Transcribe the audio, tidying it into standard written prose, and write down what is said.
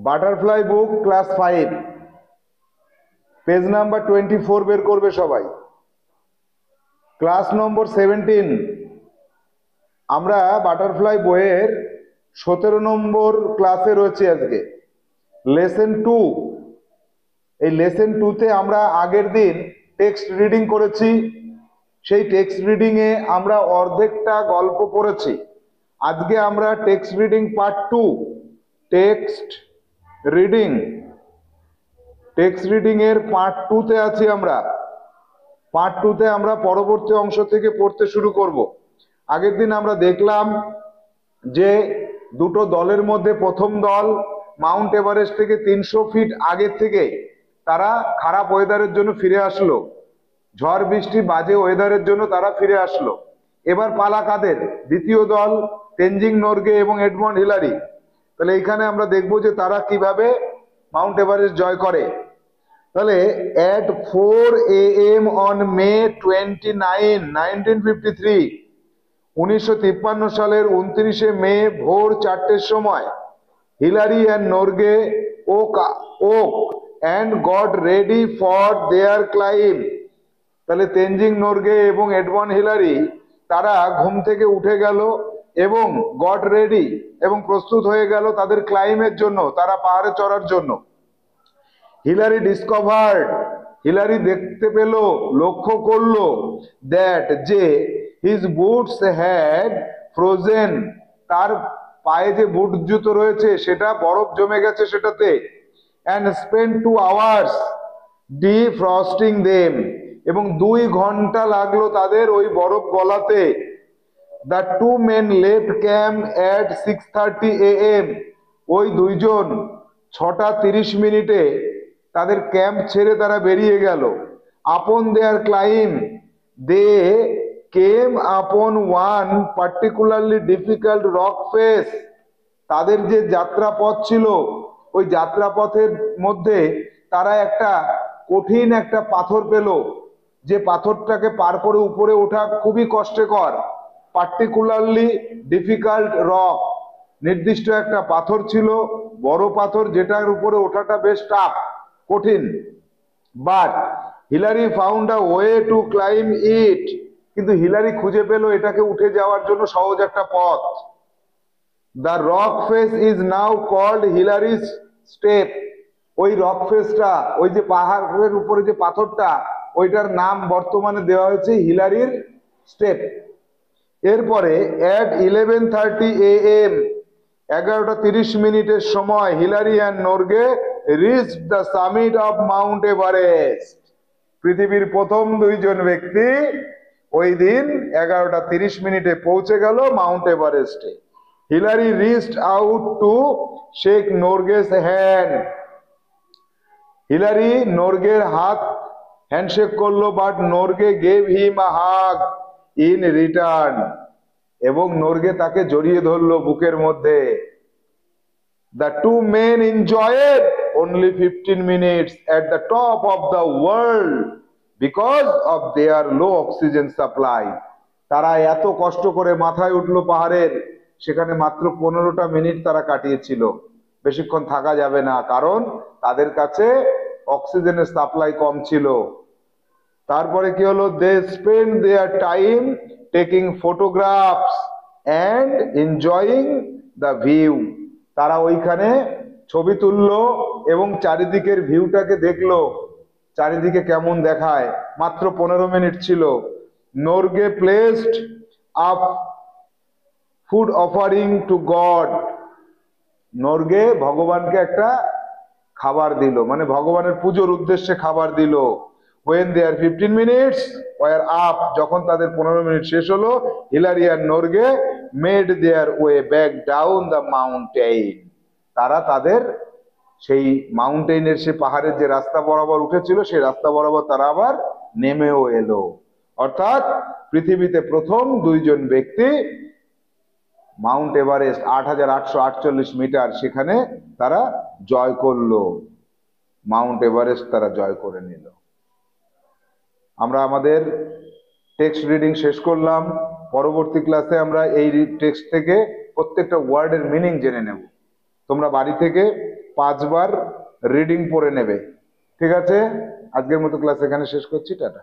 Butterfly বুক class 5 page number 24 বের করবে সবাই। ক্লাস নম্বর 17 আমরা বাটারফ্লাই বইয়ের 17 নম্বর ক্লাসে রয়েছে আজকে। লেসন 2, এই লেসন 2 তে আমরা আগের দিন টেক্সট রিডিং করেছি। সেই টেক্সট রিডিং এ আমরা অর্ধেকটা গল্প পড়েছি। আজকে আমরা text reading part 2, text reading এর পার্ট 2 তে আছি আমরা। পার্ট 2 তে আমরা পরবর্তী অংশ থেকে পড়তে শুরু করব। আগের দিন আমরা দেখলাম যে দুটো দলের মধ্যে প্রথম দল মাউন্ট এভারেস্ট থেকে 300 ফিট আগে থেকে তারা খারাপ ওয়েদারের জন্য ফিরে আসলো, ঝড় বৃষ্টি বাজে ওয়েদারের জন্য তারা ফিরে আসলো। এবার পালা কাদের? দ্বিতীয় দল তেনজিং নোরগে এবং এডমন্ড হিলারি। তাহলে এখানে আমরা দেখবো যে তারা কিভাবে মাউন্ট এভারেস্ট জয় করে। তাহলে at 4 AM on May 29, 1953, 1953 সালের 29শে মে ভোর 4টের সময় Hillary and Norgay woke and got ready for their climb. তাহলে তেনজিং নোরগে এবং এডমন্ড হিলারি তারা ঘুম থেকে উঠে গেল এবং গট রেডি এবং প্রস্তুত হয়ে গেল তাদের ক্লাইমের জন্য, তারা পাহাড়ে চড়ার জন্য। হিলারি দেখতে পেল, লক্ষ্য করলো দ্যাট যে হিজ বুটস হ্যাড ফ্রোজেন, তার পায়ে যে বুট জুতো রয়েছে সেটা বরফ জমে গেছে সেটাতে। And spend 2 hours defrosting them, এবং 2 ঘন্টা লাগলো তাদের ওই বরফ গলাতে। The 2 men left camp at 6:30 AM, ওই দুইজন 6:30 তাদের ক্যাম্প ছেড়ে তারা বেরিয়ে গেল। আপন দেয়ার claim they came upon one particularly difficult rock face, তাদের যে যাত্রাপথ ছিল ওই যাত্রাপথের মধ্যে তারা একটা কঠিন একটা পাথর পেল, যে পাথরটাকে পার করে উপরে ওঠা খুবই কষ্টকর। পার্টিকুলারলি ডিফিকাল্ট রক, নির্দিষ্ট একটা পাথর ছিল, বড় পাথর, যেটার উপরে ওঠাটা বেশ টাফ, কঠিন। But Hillary found a way to climb it, কিন্তু হিলারি খুঁজে পেল এটাকে উঠে যাওয়ার জন্য সহজ একটা পথ। The rock face is now called Hillary's step, ওই রক ফেসটা, ওই যে পাহাড়ের উপরে যে পাথরটা, ওইটার নাম বর্তমানে দেওয়া হয়েছে হিলারির স্টেপ। এরপরে at 11:30 AM, 11:30 সময় Hillary and Norgay reached the summit of Mount Everest. পৃথিবীর প্রথম দুইজন ব্যক্তি ওই দিন 11:30 পৌঁছে গেল মাউন্ট এভারেস্টে। Hillary reached out to shake Norgay's hand, Hillary নোরগের হাত হ্যান্ডশেক করলো, but Norgay gave him a hug in return, এবং নোরগে তাকে জড়িয়ে ধরলো বুকের মধ্যে। The 2 men enjoyed only 15 minutes at the top of the world because of their low oxygen supply. তারা এত কষ্ট করে মাথায় উঠলো পাহাড়ের, সেখানে মাত্র 15টা মিনিট তারা কাটিয়েছিল, বেশিক্ষণ থাকা যাবে না, কারণ তাদের কাছে অক্সিজেনের সাপ্লাই কম ছিল। তারপরে কি হলো? They spend their time taking photographs and enjoying the view, তারা ওইখানে ছবি তুললো এবং চারিদিকের ভিউটাকে দেখলো, চারিদিকে কেমন দেখায়। মাত্র 15 মিনিট ছিল। Norgay placed up food offering two god, Norgay ভগবানকে একটা খাবার দিল, মানে ভগবানের পুজোর উদ্দেশ্যে খাবার দিল। when their 15 minutes were up, যখন তাদের 15 মিনিট শেষ হলো, Hillary and Norgay made their way back down the mountain, তারা তাদের সেই মাউন্টেনের, সে পাহাড়ের যে রাস্তা বরাবর উঠেছিল সেই রাস্তা বরাবর তারা আবার নেমেও এলো। অর্থাৎ পৃথিবীতে প্রথম দুইজন ব্যক্তি মাউন্ট এভারেস্ট 8848 মিটার, সেখানে তারা জয় করলো, মাউন্ট এভারেস্ট তারা জয় করে নিল। আমরা আমাদের টেক্সট রিডিং শেষ করলাম। পরবর্তী ক্লাসে আমরা এই টেক্সট থেকে প্রত্যেকটা ওয়ার্ডের মিনিং জেনে নেব। তোমরা বাড়ি থেকে 5 বার রিডিং পড়ে নেবে। ঠিক আছে, আজকের মতো ক্লাস এখানে শেষ করছি, টাটা।